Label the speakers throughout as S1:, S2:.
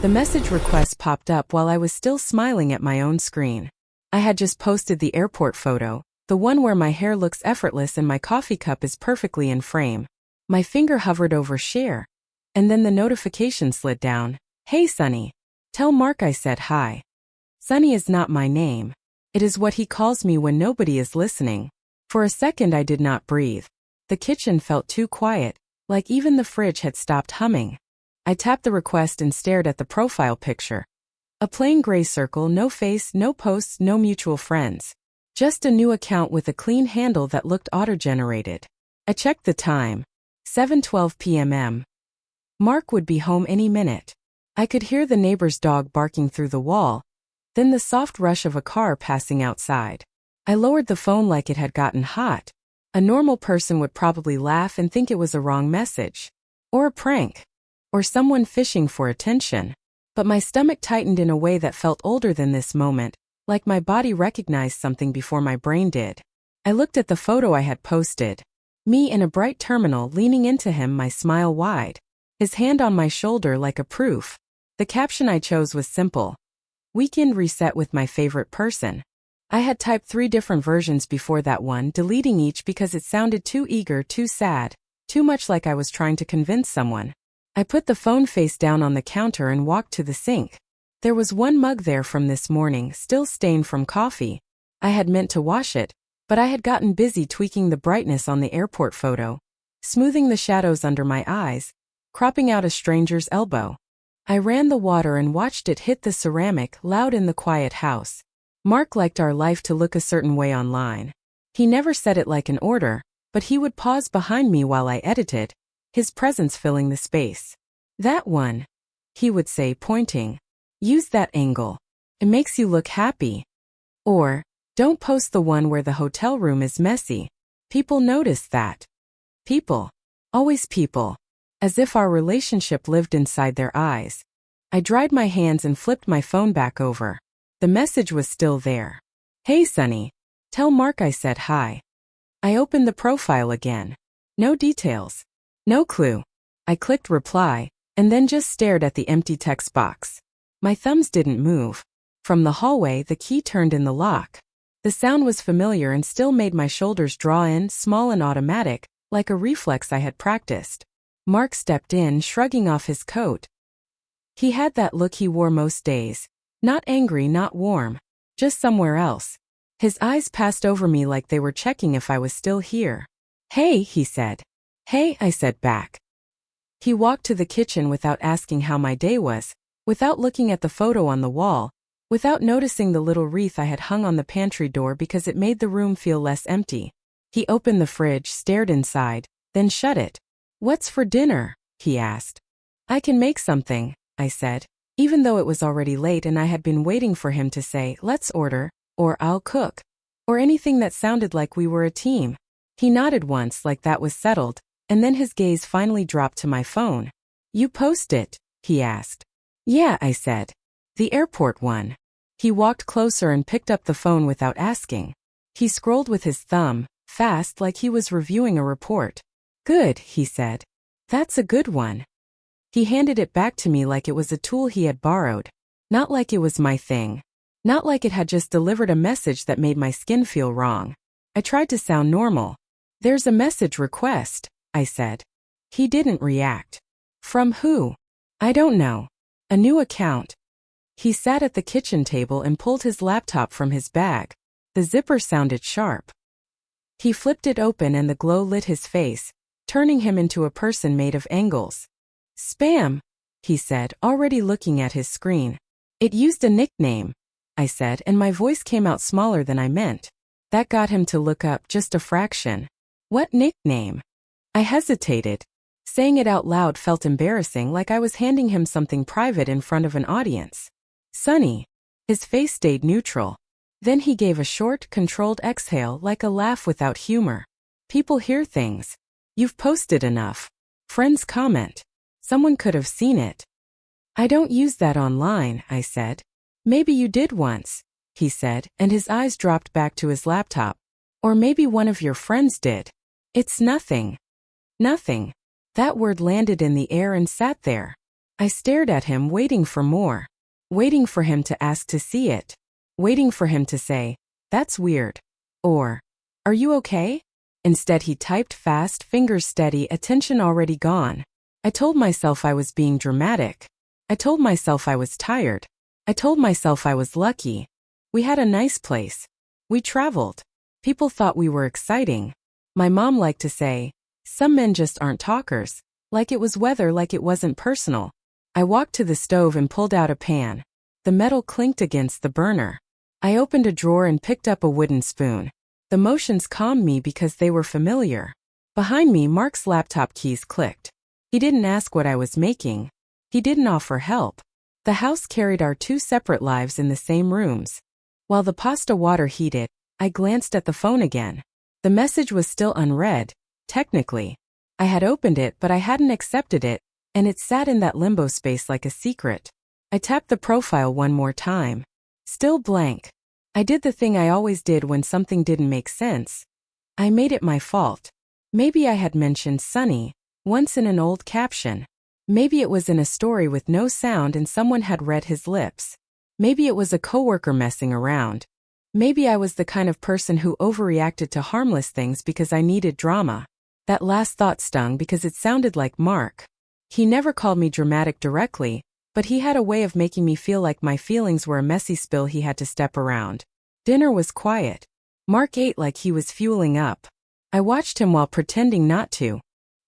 S1: The message request popped up while I was still smiling at my own screen. I had just posted the airport photo, the one where my hair looks effortless and my coffee cup is perfectly in frame. My finger hovered over share. And then the notification slid down. Hey Sunny. Tell Mark I said hi. Sunny is not my name. It is what he calls me when nobody is listening. For a second I did not breathe. The kitchen felt too quiet, like even the fridge had stopped humming. I tapped the request and stared at the profile picture. A plain gray circle, no face, no posts, no mutual friends. Just a new account with a clean handle that looked auto-generated. I checked the time. 7:12 p.m. Mark would be home any minute. I could hear the neighbor's dog barking through the wall, then the soft rush of a car passing outside. I lowered the phone like it had gotten hot. A normal person would probably laugh and think it was a wrong message. Or a prank. Or someone fishing for attention. But my stomach tightened in a way that felt older than this moment, like my body recognized something before my brain did. I looked at the photo I had posted. Me in a bright terminal leaning into him, my smile wide. His hand on my shoulder like a proof. The caption I chose was simple. Weekend reset with my favorite person. I had typed 3 different versions before that one, deleting each because it sounded too eager, too sad, too much like I was trying to convince someone. I put the phone face down on the counter and walked to the sink. There was one mug there from this morning, still stained from coffee. I had meant to wash it, but I had gotten busy tweaking the brightness on the airport photo, smoothing the shadows under my eyes, cropping out a stranger's elbow. I ran the water and watched it hit the ceramic, loud in the quiet house. Mark liked our life to look a certain way online. He never said it like an order, but he would pause behind me while I edited, his presence filling the space. That one, he would say, pointing. Use that angle. It makes you look happy. Or, don't post the one where the hotel room is messy. People notice that. People. Always people. As if our relationship lived inside their eyes. I dried my hands and flipped my phone back over. The message was still there. Hey Sunny. Tell Mark I said hi. I opened the profile again. No details. No clue. I clicked reply, and then just stared at the empty text box. My thumbs didn't move. From the hallway, the key turned in the lock. The sound was familiar and still made my shoulders draw in, small and automatic, like a reflex I had practiced. Mark stepped in, shrugging off his coat. He had that look he wore most days. Not angry, not warm. Just somewhere else. His eyes passed over me like they were checking if I was still here. Hey, he said. Hey, I said back. He walked to the kitchen without asking how my day was, without looking at the photo on the wall, without noticing the little wreath I had hung on the pantry door because it made the room feel less empty. He opened the fridge, stared inside, then shut it. What's for dinner? He asked. I can make something, I said, even though it was already late and I had been waiting for him to say, let's order, or I'll cook, or anything that sounded like we were a team. He nodded once like that was settled, and then his gaze finally dropped to my phone. You post it? He asked. Yeah, I said. The airport one. He walked closer and picked up the phone without asking. He scrolled with his thumb, fast like he was reviewing a report. Good, he said. That's a good one. He handed it back to me like it was a tool he had borrowed. Not like it was my thing. Not like it had just delivered a message that made my skin feel wrong. I tried to sound normal. There's a message request, I said. He didn't react. From who? I don't know. A new account. He sat at the kitchen table and pulled his laptop from his bag. The zipper sounded sharp. He flipped it open and the glow lit his face, turning him into a person made of angles. Spam, he said, already looking at his screen. It used a nickname, I said, and my voice came out smaller than I meant. That got him to look up just a fraction. What nickname? I hesitated. Saying it out loud felt embarrassing, like I was handing him something private in front of an audience. Sunny. His face stayed neutral. Then he gave a short, controlled exhale like a laugh without humor. People hear things. You've posted enough. Friends comment. Someone could have seen it. I don't use that online, I said. Maybe you did once, he said, and his eyes dropped back to his laptop. Or maybe one of your friends did. It's nothing. Nothing. That word landed in the air and sat there. I stared at him, waiting for more. Waiting for him to ask to see it. Waiting for him to say, "That's weird." Or, "Are you okay?" Instead he typed fast, fingers steady, attention already gone. I told myself I was being dramatic. I told myself I was tired. I told myself I was lucky. We had a nice place. We traveled. People thought we were exciting. My mom liked to say, "Some men just aren't talkers." Like it was weather, like it wasn't personal. I walked to the stove and pulled out a pan. The metal clinked against the burner. I opened a drawer and picked up a wooden spoon. The motions calmed me because they were familiar. Behind me, Mark's laptop keys clicked. He didn't ask what I was making. He didn't offer help. The house carried our two separate lives in the same rooms. While the pasta water heated, I glanced at the phone again. The message was still unread, technically. I had opened it, but I hadn't accepted it, and it sat in that limbo space like a secret. I tapped the profile one more time. Still blank. I did the thing I always did when something didn't make sense. I made it my fault. Maybe I had mentioned Sunny once in an old caption. Maybe it was in a story with no sound and someone had read his lips. Maybe it was a coworker messing around. Maybe I was the kind of person who overreacted to harmless things because I needed drama. That last thought stung because it sounded like Mark. He never called me dramatic directly, but he had a way of making me feel like my feelings were a messy spill he had to step around. Dinner was quiet. Mark ate like he was fueling up. I watched him while pretending not to.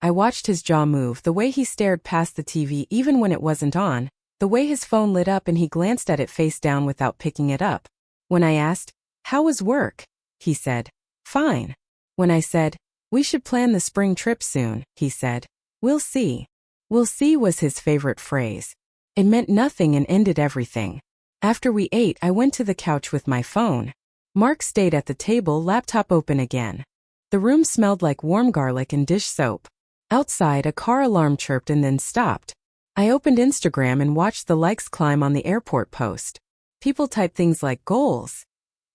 S1: I watched his jaw move, the way he stared past the TV even when it wasn't on, the way his phone lit up and he glanced at it face down without picking it up. When I asked, "How was work?" he said, "Fine." When I said, "We should plan the spring trip soon," he said, "We'll see." "We'll see" was his favorite phrase. It meant nothing and ended everything. After we ate, I went to the couch with my phone. Mark stayed at the table, laptop open again. The room smelled like warm garlic and dish soap. Outside, a car alarm chirped and then stopped. I opened Instagram and watched the likes climb on the airport post. People type things like "goals"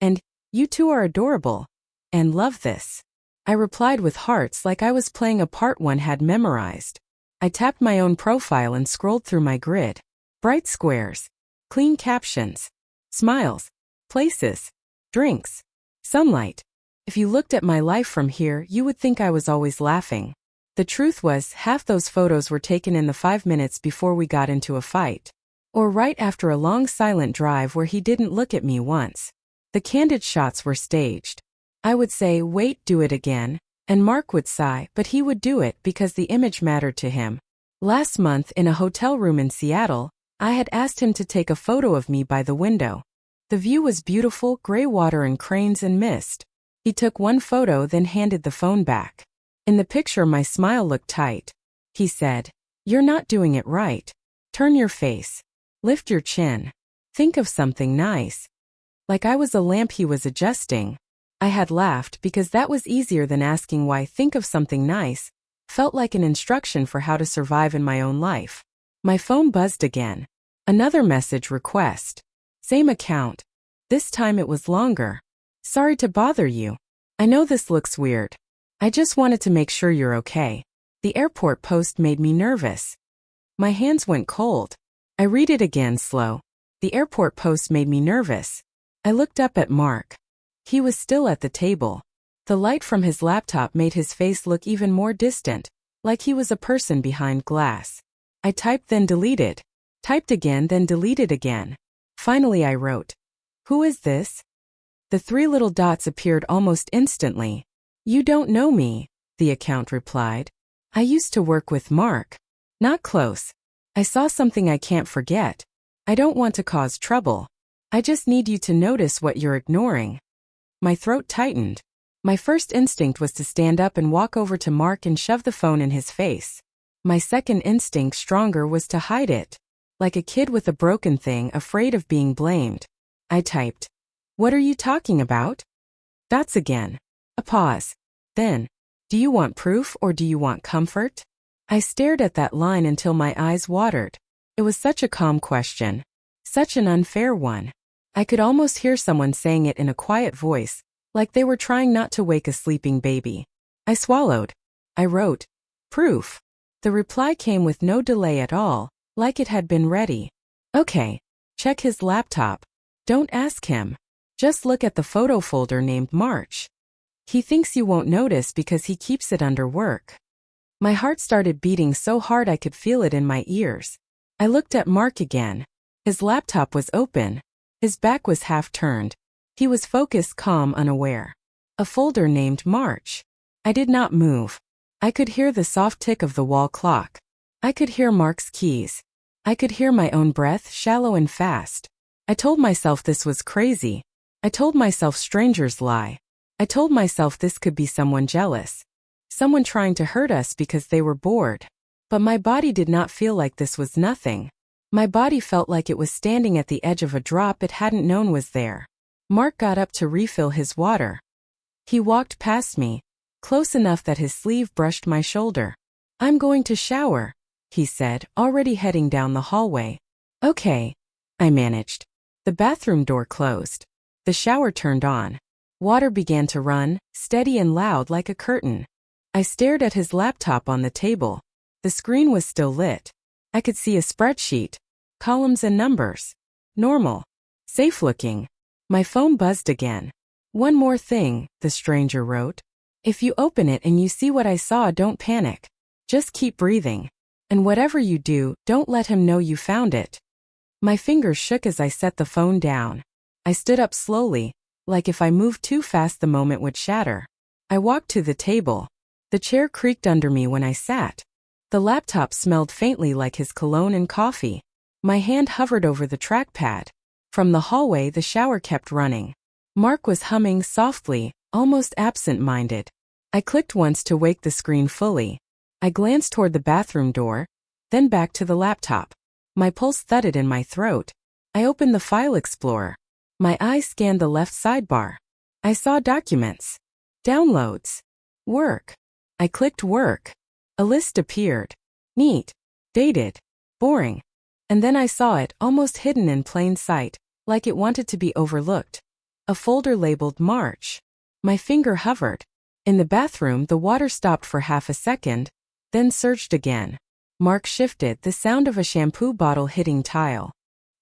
S1: and "you two are adorable" and "love this." I replied with hearts like I was playing a part one had memorized. I tapped my own profile and scrolled through my grid. Bright squares, clean captions, smiles, places, drinks, sunlight. If you looked at my life from here, you would think I was always laughing. The truth was, half those photos were taken in the 5 minutes before we got into a fight. Or right after a long silent drive where he didn't look at me once. The candid shots were staged. I would say, "Wait, do it again," and Mark would sigh, but he would do it because the image mattered to him. Last month, in a hotel room in Seattle, I had asked him to take a photo of me by the window. The view was beautiful, gray water and cranes and mist. He took one photo, then handed the phone back. In the picture, my smile looked tight. He said, "You're not doing it right. Turn your face. Lift your chin. Think of something nice." Like I was a lamp he was adjusting. I had laughed because that was easier than asking why. Think of something nice felt like an instruction for how to survive in my own life. My phone buzzed again. Another message request. Same account. This time it was longer. "Sorry to bother you. I know this looks weird. I just wanted to make sure you're okay. The airport post made me nervous." My hands went cold. I read it again slow. "The airport post made me nervous." I looked up at Mark. He was still at the table. The light from his laptop made his face look even more distant, like he was a person behind glass. I typed then deleted. Typed again then deleted again. Finally I wrote, "Who is this?" The 3 little dots appeared almost instantly. "You don't know me," the account replied. "I used to work with Mark. Not close. I saw something I can't forget. I don't want to cause trouble. I just need you to notice what you're ignoring." My throat tightened. My first instinct was to stand up and walk over to Mark and shove the phone in his face. My second instinct, stronger, was to hide it. Like a kid with a broken thing, afraid of being blamed. I typed, "What are you talking about?" Dots again. A pause. Then, "Do you want proof or do you want comfort?" I stared at that line until my eyes watered. It was such a calm question. Such an unfair one. I could almost hear someone saying it in a quiet voice, like they were trying not to wake a sleeping baby. I swallowed. I wrote, "Proof." The reply came with no delay at all. like it had been ready. Okay. Check his laptop. Don't ask him. Just look at the photo folder named March. He thinks you won't notice because he keeps it under work. My heart started beating so hard I could feel it in my ears. I looked at Mark again. His laptop was open. His back was half turned. He was focused, calm, unaware. A folder named March. I did not move. I could hear the soft tick of the wall clock. I could hear Mark's keys. I could hear my own breath, shallow and fast. I told myself this was crazy. I told myself strangers lie. I told myself this could be someone jealous. Someone trying to hurt us because they were bored. But my body did not feel like this was nothing. My body felt like it was standing at the edge of a drop it hadn't known was there. Mark got up to refill his water. He walked past me, close enough that his sleeve brushed my shoulder. I'm going to shower, he said, already heading down the hallway. Okay, I managed. The bathroom door closed. The shower turned on. Water began to run, steady and loud like a curtain. I stared at his laptop on the table. The screen was still lit. I could see a spreadsheet, columns and numbers. Normal. Safe looking. My phone buzzed again. One more thing, the stranger wrote. If you open it and you see what I saw, don't panic. Just keep breathing. And whatever you do, don't let him know you found it. My fingers shook as I set the phone down. I stood up slowly, like if I moved too fast the moment would shatter. I walked to the table. The chair creaked under me when I sat. The laptop smelled faintly like his cologne and coffee. My hand hovered over the trackpad. From the hallway, the shower kept running. Mark was humming softly, almost absent-minded. I clicked once to wake the screen fully. I glanced toward the bathroom door, then back to the laptop. My pulse thudded in my throat. I opened the file explorer. My eyes scanned the left sidebar. I saw documents. Downloads. Work. I clicked work. A list appeared. Neat. Dated. Boring. And then I saw it, almost hidden in plain sight, like it wanted to be overlooked. A folder labeled March. My finger hovered. In the bathroom, the water stopped for half a second, then surged again. Mark shifted, the sound of a shampoo bottle hitting tile.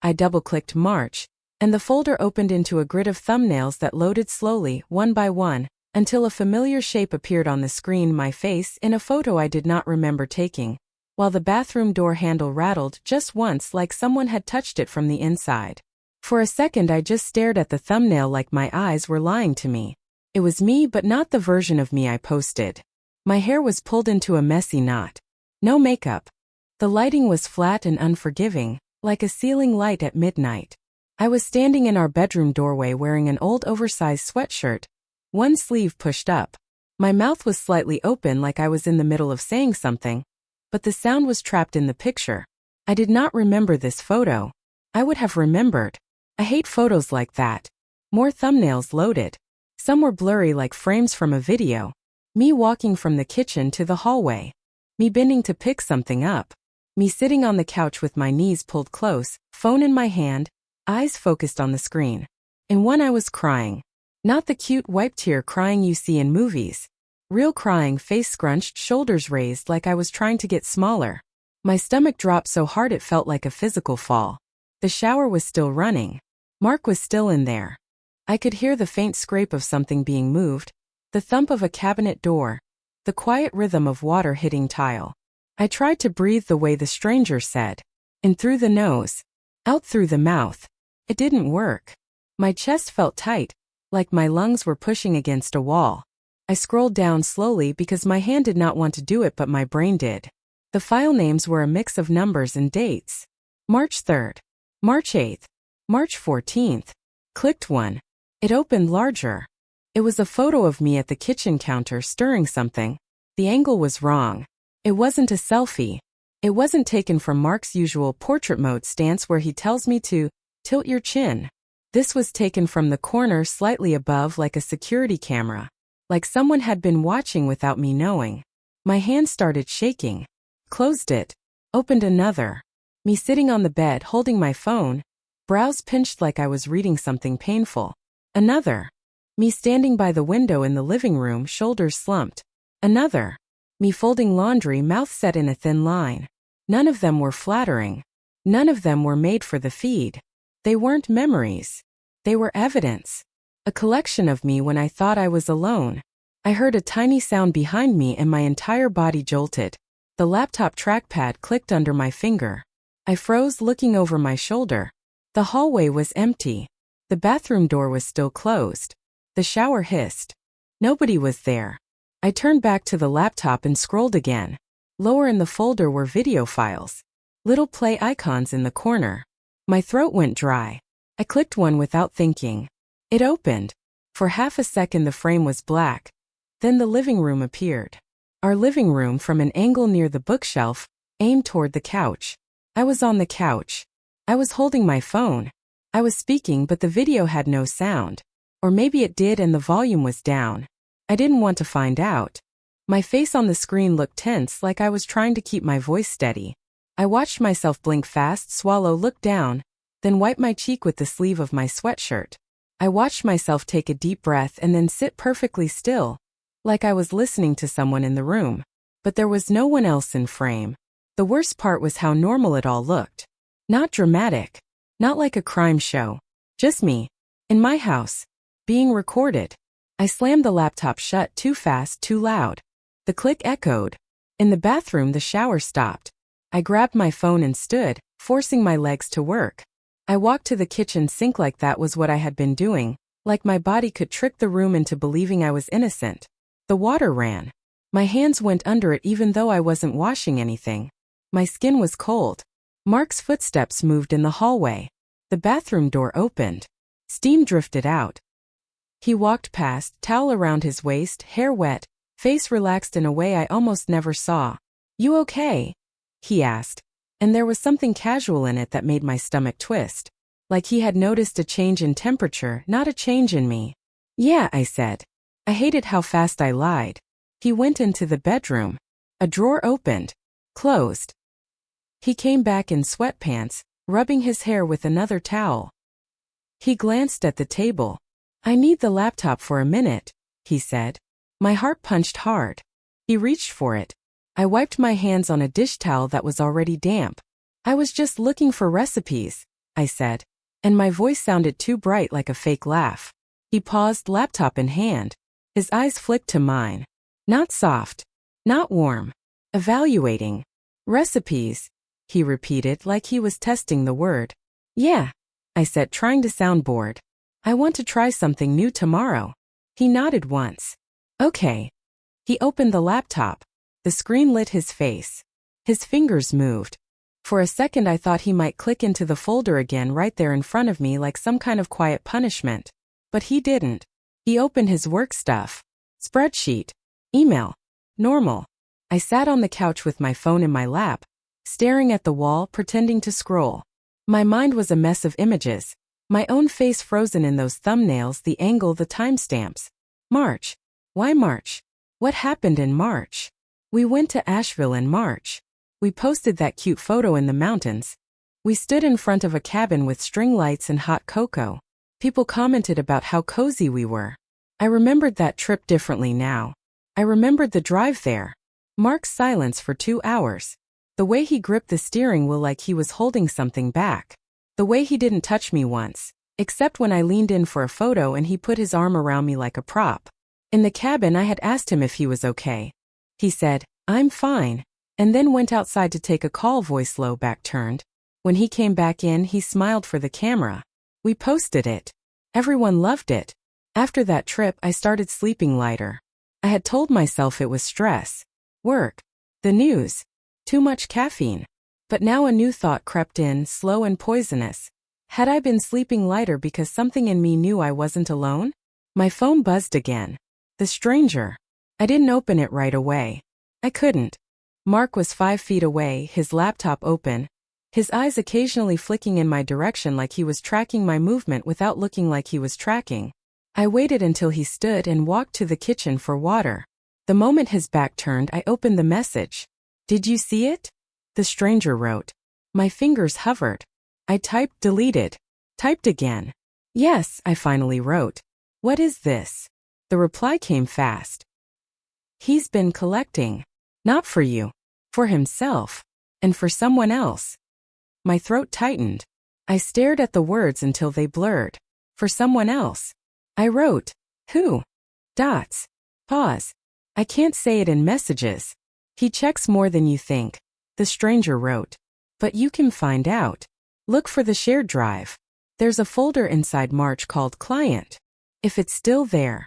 S1: I double-clicked March, and the folder opened into a grid of thumbnails that loaded slowly, one by one, until a familiar shape appeared on the screen, my face in a photo I did not remember taking, while the bathroom door handle rattled just once like someone had touched it from the inside. For a second I just stared at the thumbnail like my eyes were lying to me. It was me, but not the version of me I posted. My hair was pulled into a messy knot. No makeup. The lighting was flat and unforgiving, like a ceiling light at midnight. I was standing in our bedroom doorway wearing an old oversized sweatshirt, one sleeve pushed up. My mouth was slightly open like I was in the middle of saying something, but the sound was trapped in the picture. I did not remember this photo. I would have remembered. I hate photos like that. More thumbnails loaded. Some were blurry like frames from a video. Me walking from the kitchen to the hallway. Me bending to pick something up. Me sitting on the couch with my knees pulled close, phone in my hand, eyes focused on the screen. In one I was crying. Not the cute wipe tear crying you see in movies. Real crying, face scrunched, shoulders raised like I was trying to get smaller. My stomach dropped so hard it felt like a physical fall. The shower was still running. Mark was still in there. I could hear the faint scrape of something being moved, the thump of a cabinet door, the quiet rhythm of water hitting tile. I tried to breathe the way the stranger said. In through the nose, out through the mouth. It didn't work. My chest felt tight, like my lungs were pushing against a wall. I scrolled down slowly because my hand did not want to do it, but my brain did. The file names were a mix of numbers and dates. March 3rd, March 8th, March 14th. Clicked one. It opened larger. It was a photo of me at the kitchen counter stirring something. The angle was wrong. It wasn't a selfie. It wasn't taken from Mark's usual portrait mode stance where he tells me to tilt your chin. This was taken from the corner slightly above like a security camera. Like someone had been watching without me knowing. My hand started shaking. Closed it. Opened another. Me sitting on the bed holding my phone. Brows pinched like I was reading something painful. Another. Me standing by the window in the living room, shoulders slumped. Another. Me folding laundry, mouth set in a thin line. None of them were flattering. None of them were made for the feed. They weren't memories. They were evidence. A collection of me when I thought I was alone. I heard a tiny sound behind me and my entire body jolted. The laptop trackpad clicked under my finger. I froze, looking over my shoulder. The hallway was empty. The bathroom door was still closed. The shower hissed. Nobody was there. I turned back to the laptop and scrolled again. Lower in the folder were video files. Little play icons in the corner. My throat went dry. I clicked one without thinking. It opened. For half a second the frame was black. Then the living room appeared. Our living room from an angle near the bookshelf, aimed toward the couch. I was on the couch. I was holding my phone. I was speaking, but the video had no sound. Or maybe it did and the volume was down. I didn't want to find out. My face on the screen looked tense, like I was trying to keep my voice steady. I watched myself blink fast, swallow, look down, then wipe my cheek with the sleeve of my sweatshirt. I watched myself take a deep breath and then sit perfectly still, like I was listening to someone in the room. But there was no one else in frame. The worst part was how normal it all looked. Not dramatic. Not like a crime show. Just me. In my house. Being recorded. I slammed the laptop shut too fast, too loud. The click echoed. In the bathroom the shower stopped. I grabbed my phone and stood, forcing my legs to work. I walked to the kitchen sink like that was what I had been doing, like my body could trick the room into believing I was innocent. The water ran. My hands went under it even though I wasn't washing anything. My skin was cold. Mark's footsteps moved in the hallway. The bathroom door opened. Steam drifted out. He walked past, towel around his waist, hair wet, face relaxed in a way I almost never saw. "You okay?" he asked. And there was something casual in it that made my stomach twist. Like he had noticed a change in temperature, not a change in me. "Yeah," I said. I hated how fast I lied. He went into the bedroom. A drawer opened. Closed. He came back in sweatpants, rubbing his hair with another towel. He glanced at the table. "I need the laptop for a minute," he said. My heart punched hard. He reached for it. I wiped my hands on a dish towel that was already damp. "I was just looking for recipes," I said. And my voice sounded too bright, like a fake laugh. He paused, laptop in hand. His eyes flicked to mine. Not soft. Not warm. Evaluating. "Recipes," he repeated like he was testing the word. "Yeah," I said, trying to sound bored. "I want to try something new tomorrow." He nodded once. "Okay." He opened the laptop. The screen lit his face. His fingers moved. For a second I thought he might click into the folder again right there in front of me like some kind of quiet punishment. But he didn't. He opened his work stuff. Spreadsheet. Email. Normal. I sat on the couch with my phone in my lap, staring at the wall, pretending to scroll. My mind was a mess of images. My own face frozen in those thumbnails, the angle, the timestamps. March. Why March? What happened in March? We went to Asheville in March. We posted that cute photo in the mountains. We stood in front of a cabin with string lights and hot cocoa. People commented about how cozy we were. I remembered that trip differently now. I remembered the drive there. Mark's silence for 2 hours. The way he gripped the steering wheel like he was holding something back. The way he didn't touch me once, except when I leaned in for a photo and he put his arm around me like a prop. In the cabin I had asked him if he was okay. He said, "I'm fine," and then went outside to take a call, voice low, back turned. When he came back in, he smiled for the camera. We posted it. Everyone loved it. After that trip, I started sleeping lighter. I had told myself it was stress, work, the news, too much caffeine. But now a new thought crept in, slow and poisonous. Had I been sleeping lighter because something in me knew I wasn't alone? My phone buzzed again. The stranger. I didn't open it right away. I couldn't. Mark was 5 feet away, his laptop open, his eyes occasionally flicking in my direction like he was tracking my movement without looking like he was tracking. I waited until he stood and walked to the kitchen for water. The moment his back turned, I opened the message. "Did you see it?" The stranger wrote. My fingers hovered. I typed, deleted. Typed again. "Yes," I finally wrote. "What is this?" The reply came fast. "He's been collecting. Not for you. For himself." And for someone else. My throat tightened. I stared at the words until they blurred. For someone else. I wrote. Who? Dots. Pause. I can't say it in messages. He checks more than you think. The stranger wrote. But you can find out. Look for the shared drive. There's a folder inside March called Client. If it's still there.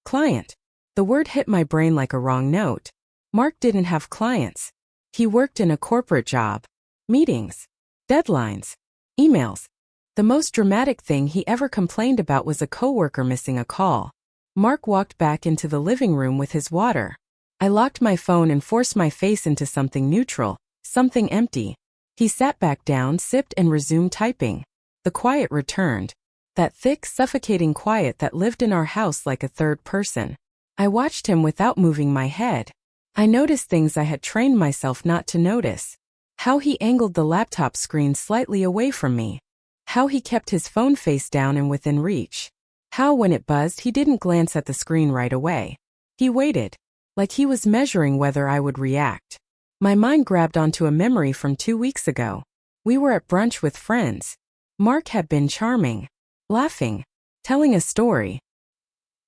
S1: Client. The word hit my brain like a wrong note. Mark didn't have clients. He worked in a corporate job. Meetings. Deadlines. Emails. The most dramatic thing he ever complained about was a coworker missing a call. Mark walked back into the living room with his water. I locked my phone and forced my face into something neutral, something empty. He sat back down, sipped, and resumed typing. The quiet returned. That thick, suffocating quiet that lived in our house like a third person. I watched him without moving my head. I noticed things I had trained myself not to notice. How he angled the laptop screen slightly away from me. How he kept his phone face down and within reach. How when it buzzed he didn't glance at the screen right away. He waited. Like he was measuring whether I would react. My mind grabbed onto a memory from 2 weeks ago. We were at brunch with friends. Mark had been charming. Laughing. Telling a story.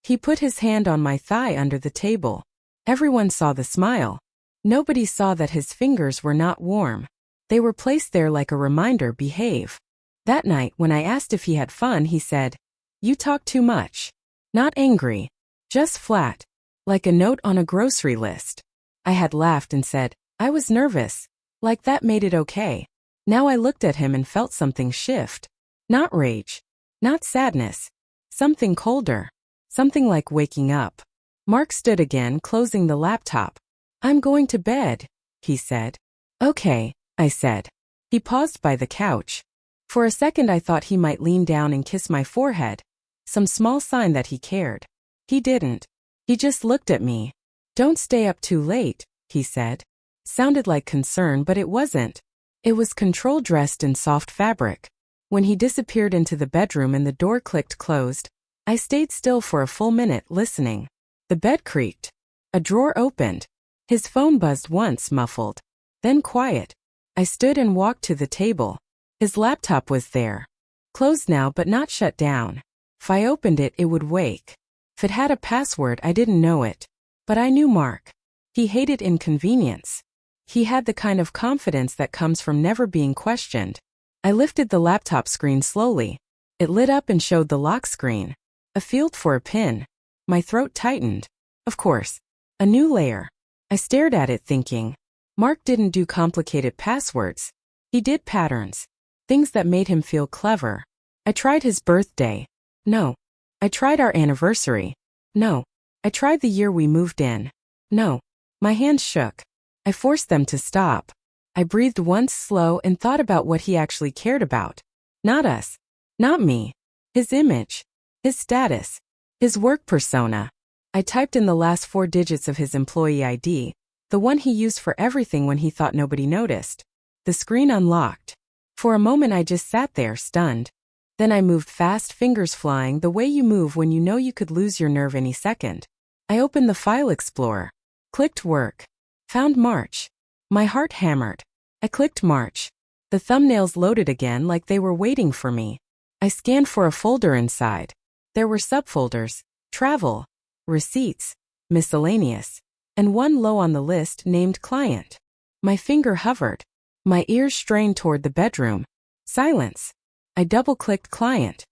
S1: He put his hand on my thigh under the table. Everyone saw the smile. Nobody saw that his fingers were not warm. They were placed there like a reminder, behave. That night, when I asked if he had fun, he said, "You talk too much." Not angry. Just flat. Like a note on a grocery list. I had laughed and said, I was nervous. Like that made it okay. Now I looked at him and felt something shift. Not rage. Not sadness. Something colder. Something like waking up. Mark stood again, closing the laptop. "I'm going to bed," he said. "Okay," I said. He paused by the couch. For a second I thought he might lean down and kiss my forehead. Some small sign that he cared. He didn't. He just looked at me. "Don't stay up too late," he said. Sounded like concern, but it wasn't. It was control dressed in soft fabric. When he disappeared into the bedroom and the door clicked closed, I stayed still for a full minute, listening. The bed creaked. A drawer opened. His phone buzzed once, muffled. Then quiet. I stood and walked to the table. His laptop was there. Closed now but not shut down. If I opened it, it would wake. If it had a password, I didn't know it. But I knew Mark. He hated inconvenience. He had the kind of confidence that comes from never being questioned. I lifted the laptop screen slowly. It lit up and showed the lock screen. A field for a pin. My throat tightened. Of course. A new layer. I stared at it thinking. Mark didn't do complicated passwords. He did patterns. Things that made him feel clever. I tried his birthday. No. I tried our anniversary. No. I tried the year we moved in. No. My hands shook. I forced them to stop. I breathed once slow and thought about what he actually cared about. Not us. Not me. His image. His status. His work persona. I typed in the last 4 digits of his employee ID, the one he used for everything when he thought nobody noticed. The screen unlocked. For a moment I just sat there, stunned. Then I moved fast, fingers flying, the way you move when you know you could lose your nerve any second. I opened the file explorer. Clicked work. Found March. My heart hammered. I clicked March. The thumbnails loaded again like they were waiting for me. I scanned for a folder inside. There were subfolders. Travel. Receipts. Miscellaneous. And one low on the list named Client. My finger hovered. My ears strained toward the bedroom. Silence. I double-clicked Client.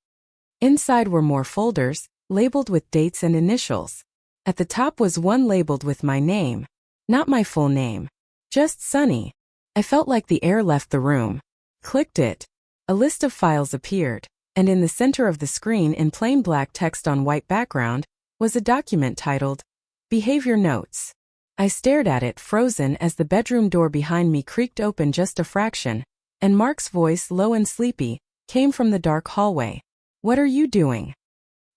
S1: Inside were more folders, labeled with dates and initials. At the top was one labeled with my name. Not my full name. Just Sunny. I felt like the air left the room. Clicked it. A list of files appeared, and in the center of the screen in plain black text on white background, was a document titled, Behavior Notes. I stared at it, frozen, as the bedroom door behind me creaked open just a fraction, and Mark's voice, low and sleepy, came from the dark hallway. "What are you doing?"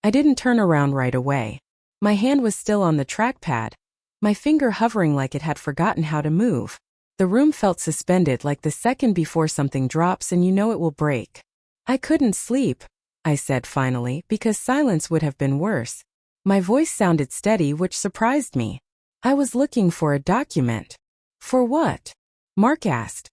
S1: I didn't turn around right away. My hand was still on the trackpad, my finger hovering like it had forgotten how to move. The room felt suspended, like the second before something drops and you know it will break. "I couldn't sleep," I said finally, because silence would have been worse. My voice sounded steady, which surprised me. "I was looking for a document." "For what?" Mark asked.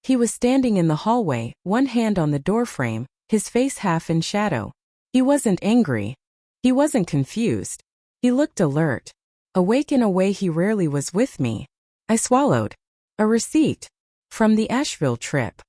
S1: He was standing in the hallway, one hand on the doorframe, his face half in shadow. He wasn't angry. He wasn't confused. He looked alert. Awake in a way he rarely was with me. I swallowed. A receipt. From the Asheville trip.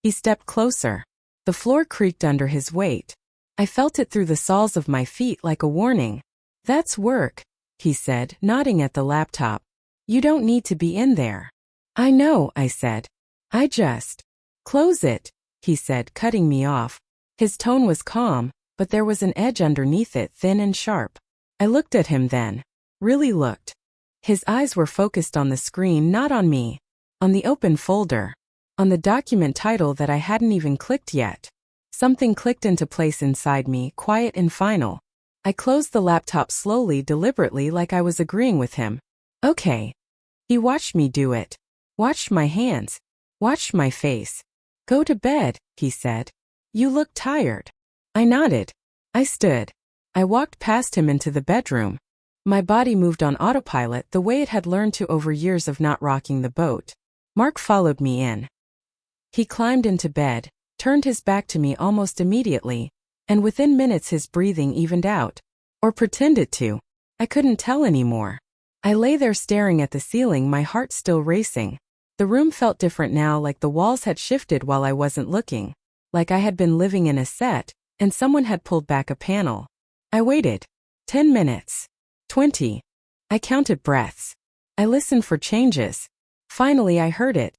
S1: He stepped closer. The floor creaked under his weight. I felt it through the soles of my feet like a warning. That's work, he said, nodding at the laptop. You don't need to be in there. I know, I said. I just. Close it, he said, cutting me off. His tone was calm, but there was an edge underneath it, thin and sharp. I looked at him then. Really looked. His eyes were focused on the screen, not on me. On the open folder. On the document title that I hadn't even clicked yet. Something clicked into place inside me, quiet and final. I closed the laptop slowly, deliberately, like I was agreeing with him. Okay. He watched me do it. Watched my hands. Watched my face. Go to bed, he said. You look tired. I nodded. I stood. I walked past him into the bedroom. My body moved on autopilot the way it had learned to over years of not rocking the boat. Mark followed me in. He climbed into bed, turned his back to me almost immediately, and within minutes his breathing evened out. Or pretended to. I couldn't tell anymore. I lay there staring at the ceiling, my heart still racing. The room felt different now, like the walls had shifted while I wasn't looking. Like I had been living in a set, and someone had pulled back a panel. I waited. 10 minutes. 20. I counted breaths. I listened for changes. Finally I heard it.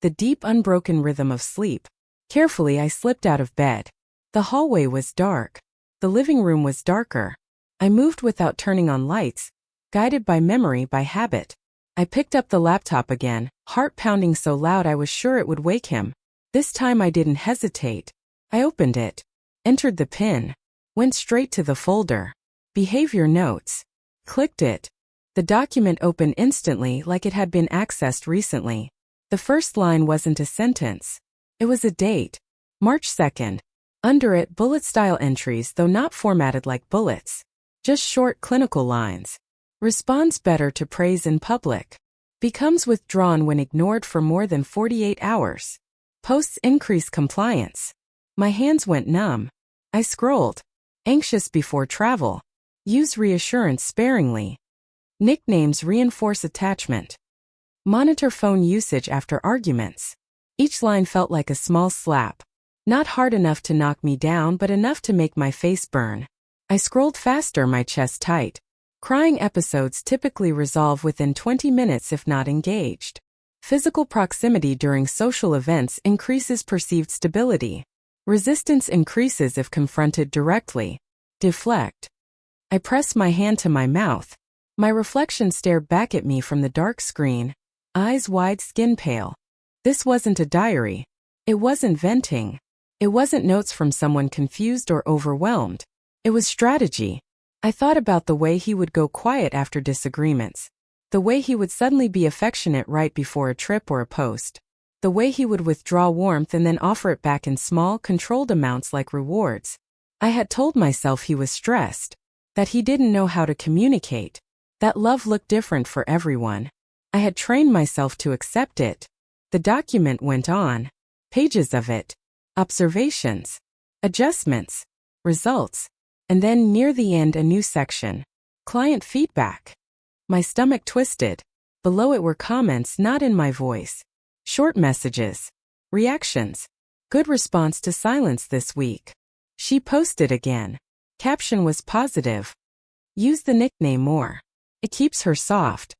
S1: The deep, unbroken rhythm of sleep. Carefully I slipped out of bed. The hallway was dark. The living room was darker. I moved without turning on lights, guided by memory, by habit. I picked up the laptop again, heart pounding so loud I was sure it would wake him. This time I didn't hesitate. I opened it. Entered the PIN. Went straight to the folder. Behavior notes. Clicked it. The document opened instantly, like it had been accessed recently. The first line wasn't a sentence. It was a date. March 2nd. Under it, bullet-style entries, though not formatted like bullets. Just short clinical lines. Responds better to praise in public. Becomes withdrawn when ignored for more than 48 hours. Posts increase compliance. My hands went numb. I scrolled. Anxious before travel. Use reassurance sparingly. Nicknames reinforce attachment. Monitor phone usage after arguments. Each line felt like a small slap. Not hard enough to knock me down, but enough to make my face burn. I scrolled faster, my chest tight. Crying episodes typically resolve within 20 minutes if not engaged. Physical proximity during social events increases perceived stability. Resistance increases if confronted directly. Deflect. I pressed my hand to my mouth. My reflection stared back at me from the dark screen. Eyes wide, skin pale. This wasn't a diary. It wasn't venting. It wasn't notes from someone confused or overwhelmed. It was strategy. I thought about the way he would go quiet after disagreements. The way he would suddenly be affectionate right before a trip or a post. The way he would withdraw warmth and then offer it back in small, controlled amounts like rewards. I had told myself he was stressed. That he didn't know how to communicate. That love looked different for everyone. I had trained myself to accept it. The document went on. Pages of it. Observations. Adjustments. Results. And then near the end a new section. Client feedback. My stomach twisted. Below it were comments not in my voice. Short messages. Reactions. Good response to silence this week. She posted again. Caption was positive. Use the nickname more. It keeps her soft.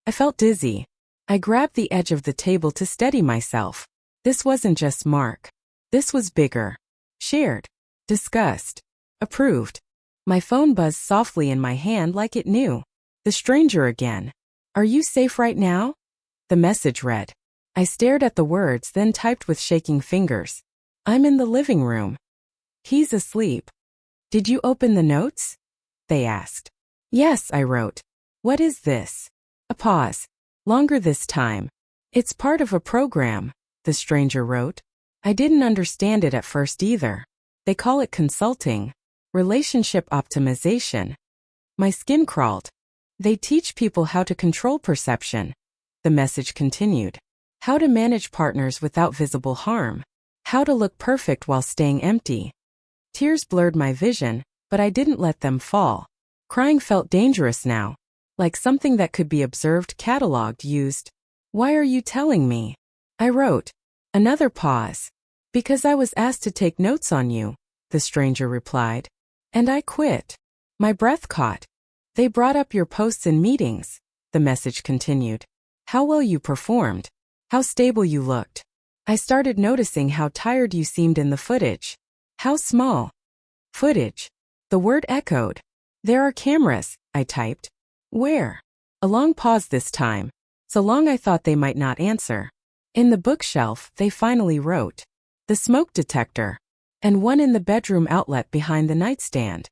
S1: I felt dizzy. I grabbed the edge of the table to steady myself. This wasn't just Mark. This was bigger. Shared. Discussed. Approved. My phone buzzed softly in my hand like it knew. The stranger again. Are you safe right now? The message read. I stared at the words, then typed with shaking fingers. I'm in the living room. He's asleep. Did you open the notes? They asked. Yes, I wrote. What is this? A pause. Longer this time. It's part of a program, the stranger wrote. I didn't understand it at first either. They call it consulting. Relationship optimization. My skin crawled. They teach people how to control perception. The message continued. How to manage partners without visible harm. How to look perfect while staying empty. Tears blurred my vision, but I didn't let them fall. Crying felt dangerous now, like something that could be observed, cataloged, used. Why are you telling me? I wrote. Another pause. Because I was asked to take notes on you, the stranger replied. And I quit. My breath caught. They brought up your posts in meetings, the message continued. How well you performed. How stable you looked. I started noticing how tired you seemed in the footage. How small. Footage. The word echoed. There are cameras, I typed. Where? A long pause this time. So long I thought they might not answer. In the bookshelf, they finally wrote. The smoke detector. And one in the bedroom outlet behind the nightstand.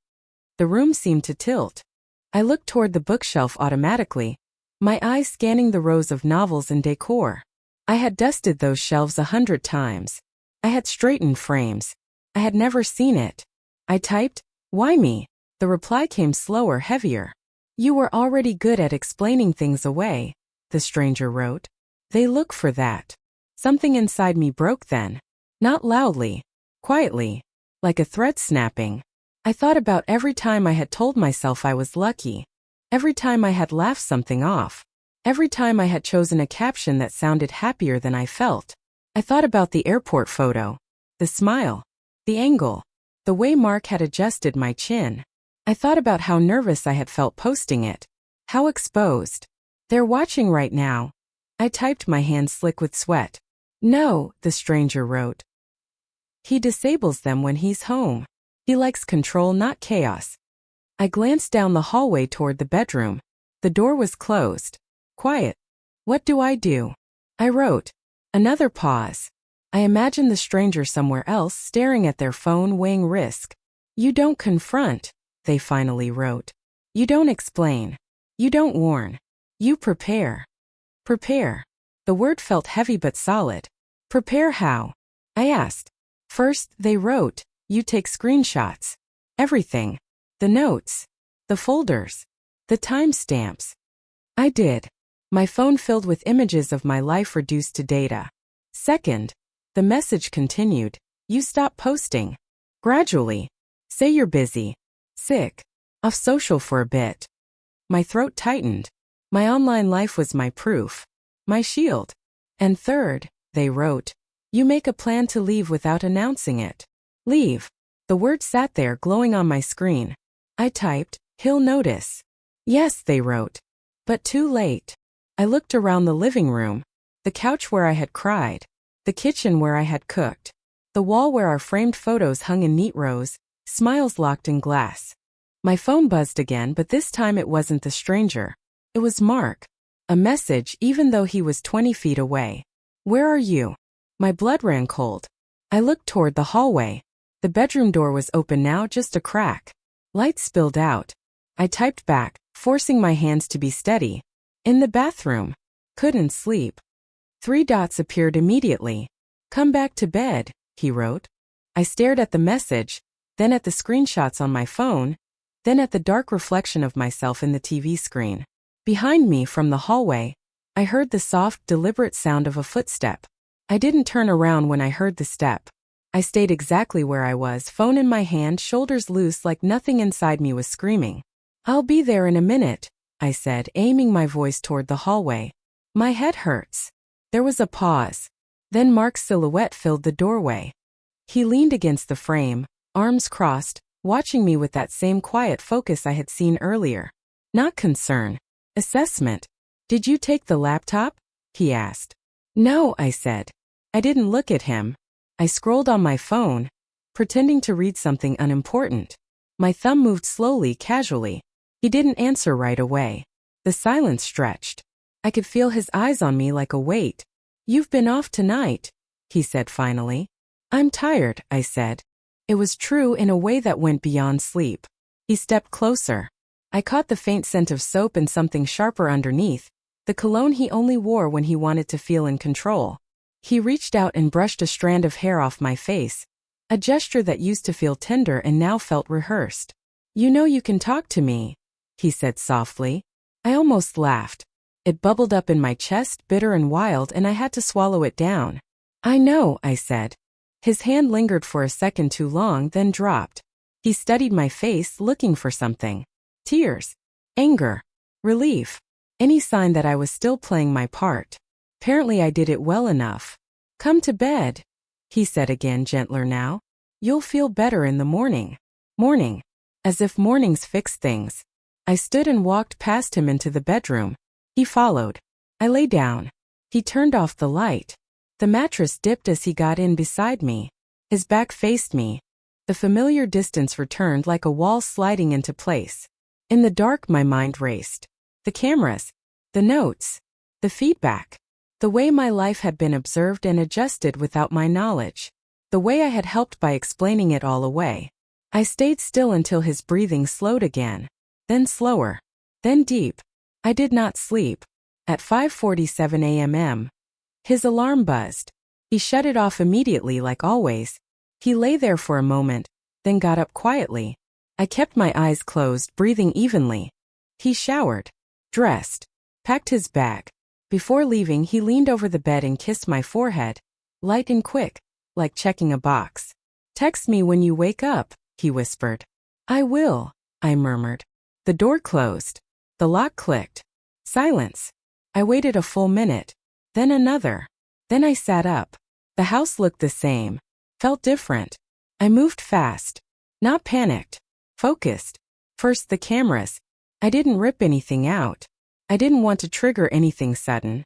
S1: The room seemed to tilt. I looked toward the bookshelf automatically, my eyes scanning the rows of novels and decor. I had dusted those shelves 100 times. I had straightened frames. I had never seen it. I typed, why me? The reply came slower, heavier. You were already good at explaining things away, the stranger wrote. They look for that. Something inside me broke then. Not loudly. Quietly. Like a thread snapping. I thought about every time I had told myself I was lucky. Every time I had laughed something off. Every time I had chosen a caption that sounded happier than I felt. I thought about the airport photo. The smile. The angle. The way Mark had adjusted my chin. I thought about how nervous I had felt posting it. How exposed. They're watching right now. I typed, my hands slick with sweat. No, the stranger wrote. He disables them when he's home. He likes control, not chaos. I glanced down the hallway toward the bedroom. The door was closed. Quiet. What do? I wrote. Another pause. I imagined the stranger somewhere else staring at their phone, weighing risk. You don't confront, they finally wrote. You don't explain. You don't warn. You prepare. Prepare. The word felt heavy but solid. Prepare how? I asked. First, they wrote, you take screenshots. Everything. The notes. The folders. The timestamps. I did. My phone filled with images of my life reduced to data. Second, the message continued, you stop posting. Gradually. Say you're busy. Sick. Off social for a bit. My throat tightened. My online life was my proof. My shield. And third, they wrote, you make a plan to leave without announcing it. Leave. The word sat there glowing on my screen. I typed, he'll notice. Yes, they wrote. But too late. I looked around the living room, the couch where I had cried, the kitchen where I had cooked, the wall where our framed photos hung in neat rows, smiles locked in glass. My phone buzzed again, but this time it wasn't the stranger. It was Mark. A message, even though he was 20 feet away. Where are you? My blood ran cold. I looked toward the hallway. The bedroom door was open now, just a crack. Light spilled out. I typed back, forcing my hands to be steady. In the bathroom. Couldn't sleep. 3 dots appeared immediately. Come back to bed, he wrote. I stared at the message, then at the screenshots on my phone, then at the dark reflection of myself in the TV screen. Behind me from the hallway, I heard the soft, deliberate sound of a footstep. I didn't turn around when I heard the step. I stayed exactly where I was, phone in my hand, shoulders loose like nothing inside me was screaming. I'll be there in a minute, I said, aiming my voice toward the hallway. My head hurts. There was a pause. Then Mark's silhouette filled the doorway. He leaned against the frame, arms crossed, watching me with that same quiet focus I had seen earlier. Not concern. Assessment. Did you take the laptop? He asked. No, I said. I didn't look at him. I scrolled on my phone, pretending to read something unimportant. My thumb moved slowly, casually. He didn't answer right away. The silence stretched. I could feel his eyes on me like a weight. You've been off tonight, he said finally. I'm tired, I said. It was true in a way that went beyond sleep. He stepped closer. I caught the faint scent of soap and something sharper underneath, the cologne he only wore when he wanted to feel in control. He reached out and brushed a strand of hair off my face, a gesture that used to feel tender and now felt rehearsed. You know you can talk to me, he said softly. I almost laughed. It bubbled up in my chest, bitter and wild, and I had to swallow it down. I know, I said. His hand lingered for a second too long, then dropped. He studied my face, looking for something. Tears. Anger. Relief. Any sign that I was still playing my part. Apparently I did it well enough. Come to bed, he said again, gentler now. You'll feel better in the morning. Morning. As if mornings fix things. I stood and walked past him into the bedroom. He followed. I lay down. He turned off the light. The mattress dipped as he got in beside me. His back faced me. The familiar distance returned like a wall sliding into place. In the dark my mind raced. The cameras. The notes. The feedback. The way my life had been observed and adjusted without my knowledge. The way I had helped by explaining it all away. I stayed still until his breathing slowed again. Then slower. Then deep. I did not sleep. At 5:47 a.m. His alarm buzzed. He shut it off immediately like always. He lay there for a moment, then got up quietly. I kept my eyes closed, breathing evenly. He showered. Dressed. Packed his bag. Before leaving, he leaned over the bed and kissed my forehead. Light and quick, like checking a box. Text me when you wake up, he whispered. I will, I murmured. The door closed. The lock clicked. Silence. I waited a full minute. Then another. Then I sat up. The house looked the same. Felt different. I moved fast. Not panicked. Focused. First the cameras. I didn't rip anything out. I didn't want to trigger anything sudden.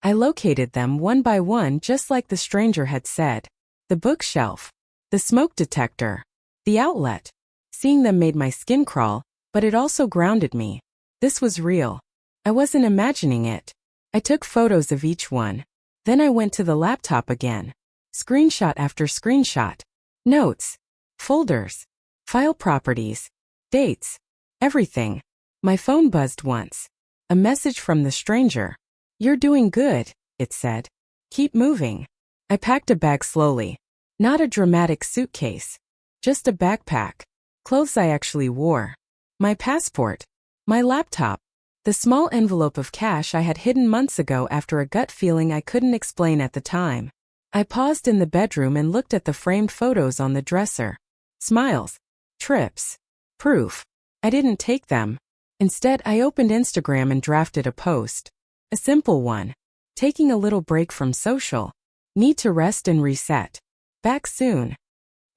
S1: I located them one by one just like the stranger had said. The bookshelf. The smoke detector. The outlet. Seeing them made my skin crawl, but it also grounded me. This was real. I wasn't imagining it. I took photos of each one. Then I went to the laptop again. Screenshot after screenshot. Notes. Folders. File properties. Dates. Everything. My phone buzzed once. A message from the stranger. You're doing good, it said. Keep moving. I packed a bag slowly. Not a dramatic suitcase. Just a backpack. Clothes I actually wore. My passport. My laptop. The small envelope of cash I had hidden months ago after a gut feeling I couldn't explain at the time. I paused in the bedroom and looked at the framed photos on the dresser. Smiles. Trips. Proof. I didn't take them. Instead, I opened Instagram and drafted a post. A simple one. Taking a little break from social. Need to rest and reset. Back soon.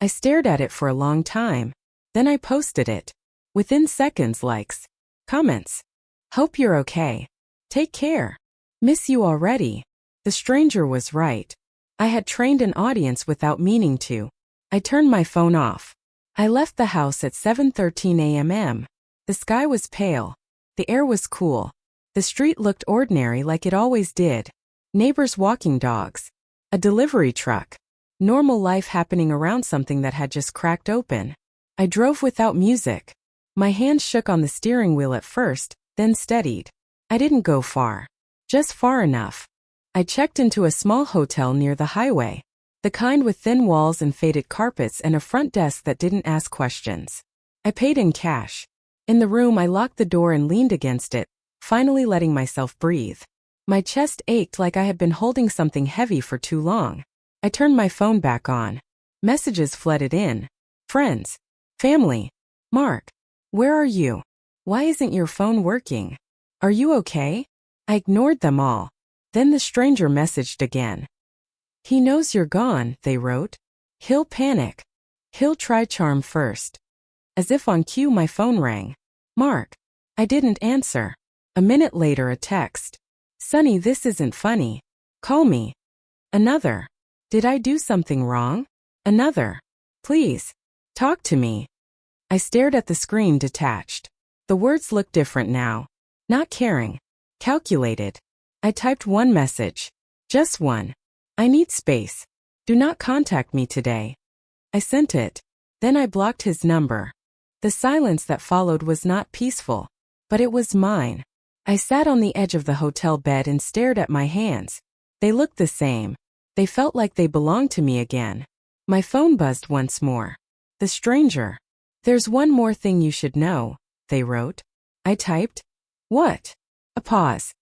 S1: I stared at it for a long time. Then I posted it. Within seconds, likes. Comments. Hope you're okay. Take care. Miss you already. The stranger was right. I had trained an audience without meaning to. I turned my phone off. I left the house at 7:13 a.m. The sky was pale. The air was cool. The street looked ordinary like it always did. Neighbors walking dogs. A delivery truck. Normal life happening around something that had just cracked open. I drove without music. My hands shook on the steering wheel at first, then steadied. I didn't go far. Just far enough. I checked into a small hotel near the highway. The kind with thin walls and faded carpets and a front desk that didn't ask questions. I paid in cash. In the room I locked the door and leaned against it, finally letting myself breathe. My chest ached like I had been holding something heavy for too long. I turned my phone back on. Messages flooded in. Friends. Family. Mark. Where are you? Why isn't your phone working? Are you okay? I ignored them all. Then the stranger messaged again. He knows you're gone, they wrote. He'll panic. He'll try charm first. As if on cue my phone rang. Mark. I didn't answer. A minute later a text. Sonny, this isn't funny. Call me. Another. Did I do something wrong? Another. Please. Talk to me. I stared at the screen detached. The words looked different now. Not caring. Calculated. I typed one message. Just one. I need space. Do not contact me today. I sent it. Then I blocked his number. The silence that followed was not peaceful, but it was mine. I sat on the edge of the hotel bed and stared at my hands. They looked the same. They felt like they belonged to me again. My phone buzzed once more. The stranger. There's one more thing you should know, they wrote. I typed. What? A pause.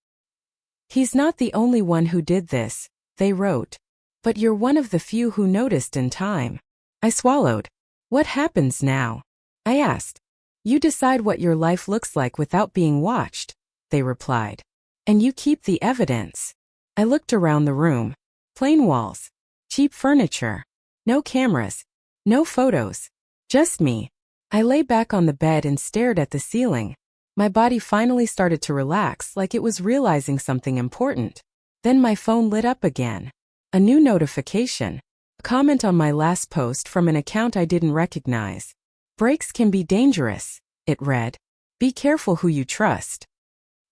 S1: He's not the only one who did this, they wrote. But you're one of the few who noticed in time. I swallowed. What happens now? I asked. You decide what your life looks like without being watched, they replied. And you keep the evidence. I looked around the room. Plain walls. Cheap furniture. No cameras. No photos. Just me. I lay back on the bed and stared at the ceiling. My body finally started to relax, like it was realizing something important. Then my phone lit up again. A new notification. A comment on my last post from an account I didn't recognize. Breaks can be dangerous, it read. Be careful who you trust.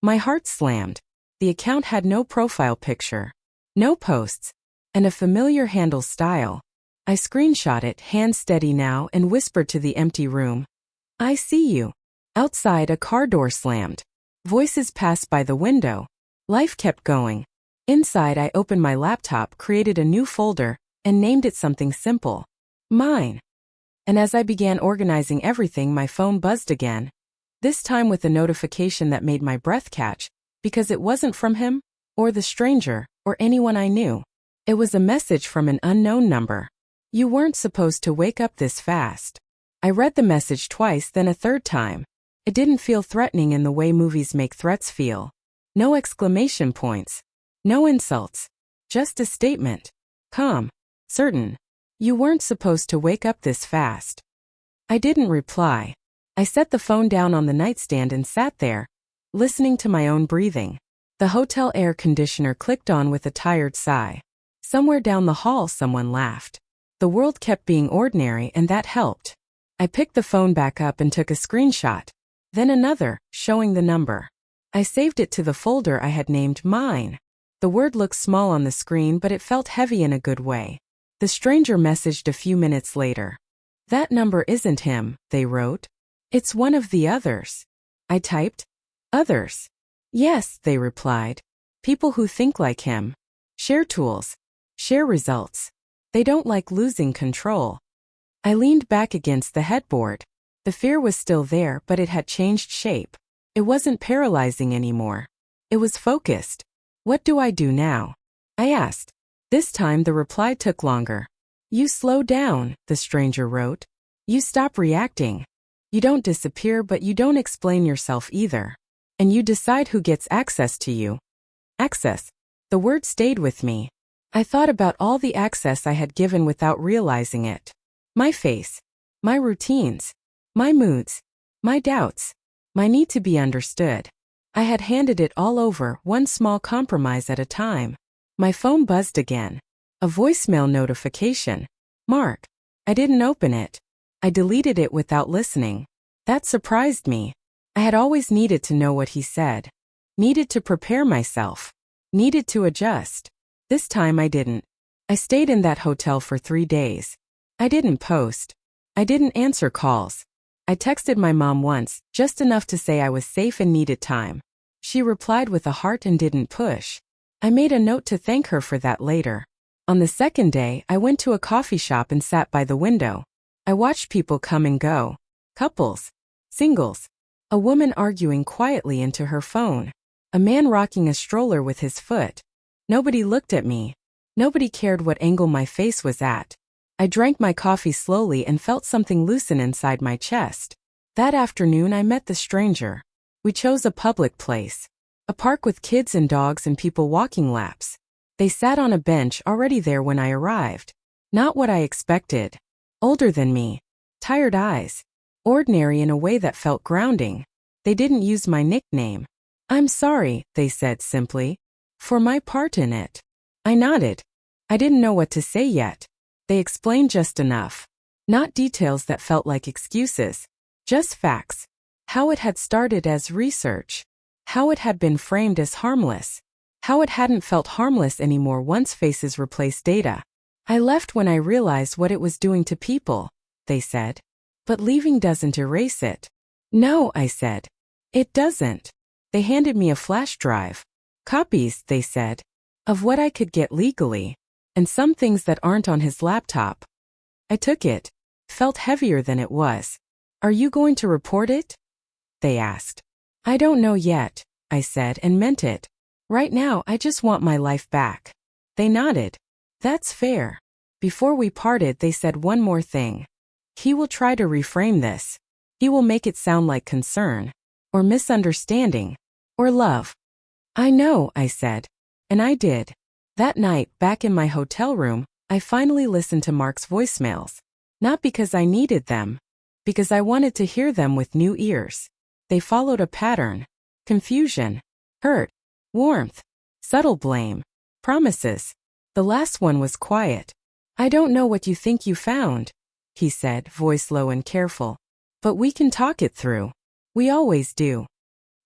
S1: My heart slammed. The account had no profile picture, no posts, and a familiar handle style. I screenshot it, hands steady now, and whispered to the empty room. I see you. Outside, a car door slammed. Voices passed by the window. Life kept going. Inside, I opened my laptop, created a new folder, and named it something simple. Mine. And as I began organizing everything, my phone buzzed again. This time with a notification that made my breath catch, because it wasn't from him, or the stranger, or anyone I knew. It was a message from an unknown number. You weren't supposed to wake up this fast. I read the message twice, then a third time. It didn't feel threatening in the way movies make threats feel. No exclamation points. No insults. Just a statement. Calm. Certain. You weren't supposed to wake up this fast. I didn't reply. I set the phone down on the nightstand and sat there, listening to my own breathing. The hotel air conditioner clicked on with a tired sigh. Somewhere down the hall someone laughed. The world kept being ordinary, and that helped. I picked the phone back up and took a screenshot. Then another, showing the number. I saved it to the folder I had named Mine. The word looked small on the screen, but it felt heavy in a good way. The stranger messaged a few minutes later. That number isn't him, they wrote. It's one of the others. I typed. Others. Yes, they replied. People who think like him. Share tools. Share results. They don't like losing control. I leaned back against the headboard. The fear was still there, but it had changed shape. It wasn't paralyzing anymore. It was focused. What do I do now? I asked. This time the reply took longer. You slow down, the stranger wrote. You stop reacting. You don't disappear, but you don't explain yourself either. And you decide who gets access to you. Access. The word stayed with me. I thought about all the access I had given without realizing it. My face. My routines. My moods. My doubts. My need to be understood. I had handed it all over, one small compromise at a time. My phone buzzed again. A voicemail notification. Mark. I didn't open it. I deleted it without listening. That surprised me. I had always needed to know what he said. Needed to prepare myself. Needed to adjust. This time I didn't. I stayed in that hotel for 3 days. I didn't post. I didn't answer calls. I texted my mom once, just enough to say I was safe and needed time. She replied with a heart and didn't push. I made a note to thank her for that later. On the second day, I went to a coffee shop and sat by the window. I watched people come and go. Couples. Singles. A woman arguing quietly into her phone. A man rocking a stroller with his foot. Nobody looked at me. Nobody cared what angle my face was at. I drank my coffee slowly and felt something loosen inside my chest. That afternoon I met the stranger. We chose a public place. A park with kids and dogs and people walking laps. They sat on a bench already there when I arrived. Not what I expected. Older than me. Tired eyes. Ordinary in a way that felt grounding. They didn't use my nickname. I'm sorry, they said simply. For my part in it. I nodded. I didn't know what to say yet. They explained just enough. Not details that felt like excuses. Just facts. How it had started as research. How it had been framed as harmless. How it hadn't felt harmless anymore once faces replaced data. I left when I realized what it was doing to people, they said. But leaving doesn't erase it. No, I said. It doesn't. They handed me a flash drive. Copies, they said, of what I could get legally. And some things that aren't on his laptop. I took it. Felt heavier than it was. Are you going to report it? They asked. I don't know yet, I said and meant it. Right now, I just want my life back. They nodded. That's fair. Before we parted, they said one more thing. He will try to reframe this. He will make it sound like concern, or misunderstanding, or love. I know, I said. And I did. That night, back in my hotel room, I finally listened to Mark's voicemails. Not because I needed them, because I wanted to hear them with new ears. They followed a pattern. Confusion, hurt, warmth, subtle blame, promises. The last one was quiet. I don't know what you think you found, he said, voice low and careful. But we can talk it through. We always do.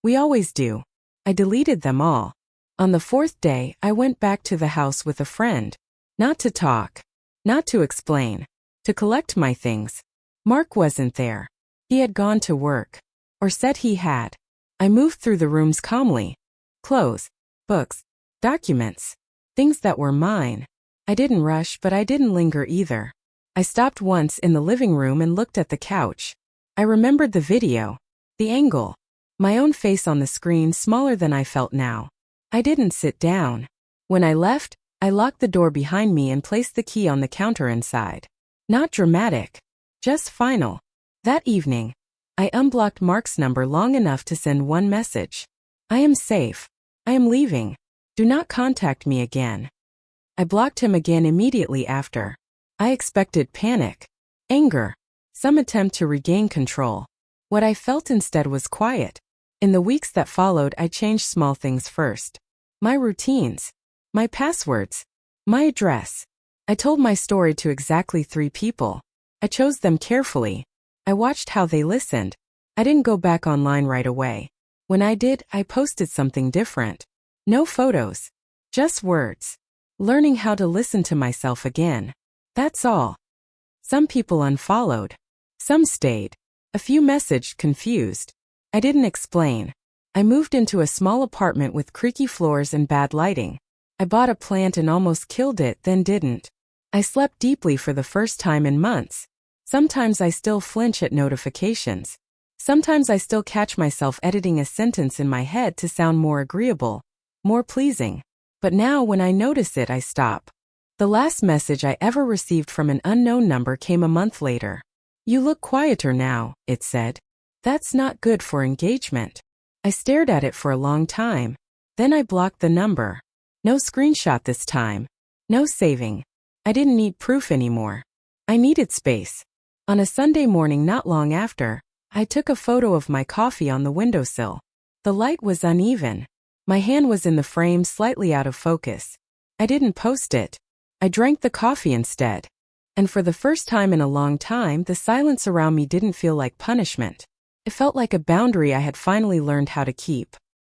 S1: We always do. I deleted them all. On the fourth day, I went back to the house with a friend. Not to talk. Not to explain. To collect my things. Mark wasn't there. He had gone to work. Or said he had. I moved through the rooms calmly. Clothes, books, documents. Things that were mine. I didn't rush, but I didn't linger either. I stopped once in the living room and looked at the couch. I remembered the video. The angle. My own face on the screen, smaller than I felt now. I didn't sit down. When I left, I locked the door behind me and placed the key on the counter inside. Not dramatic. Just final. That evening, I unblocked Mark's number long enough to send one message. I am safe. I am leaving. Do not contact me again. I blocked him again immediately after. I expected panic, anger, some attempt to regain control. What I felt instead was quiet. In the weeks that followed, I changed small things first. My routines, my passwords, my address. I told my story to exactly 3 people. I chose them carefully. I watched how they listened. I didn't go back online right away. When I did, I posted something different. No photos. Just words. Learning how to listen to myself again. That's all. Some people unfollowed. Some stayed. A few messaged confused. I didn't explain. I moved into a small apartment with creaky floors and bad lighting. I bought a plant and almost killed it, then didn't. I slept deeply for the first time in months. Sometimes I still flinch at notifications. Sometimes I still catch myself editing a sentence in my head to sound more agreeable, more pleasing. But now when I notice it, I stop. The last message I ever received from an unknown number came a month later. You look quieter now, it said. That's not good for engagement. I stared at it for a long time. Then I blocked the number. No screenshot this time. No saving. I didn't need proof anymore. I needed space. On a Sunday morning not long after, I took a photo of my coffee on the windowsill. The light was uneven. My hand was in the frame, slightly out of focus. I didn't post it. I drank the coffee instead. And for the first time in a long time, the silence around me didn't feel like punishment. It felt like a boundary I had finally learned how to keep.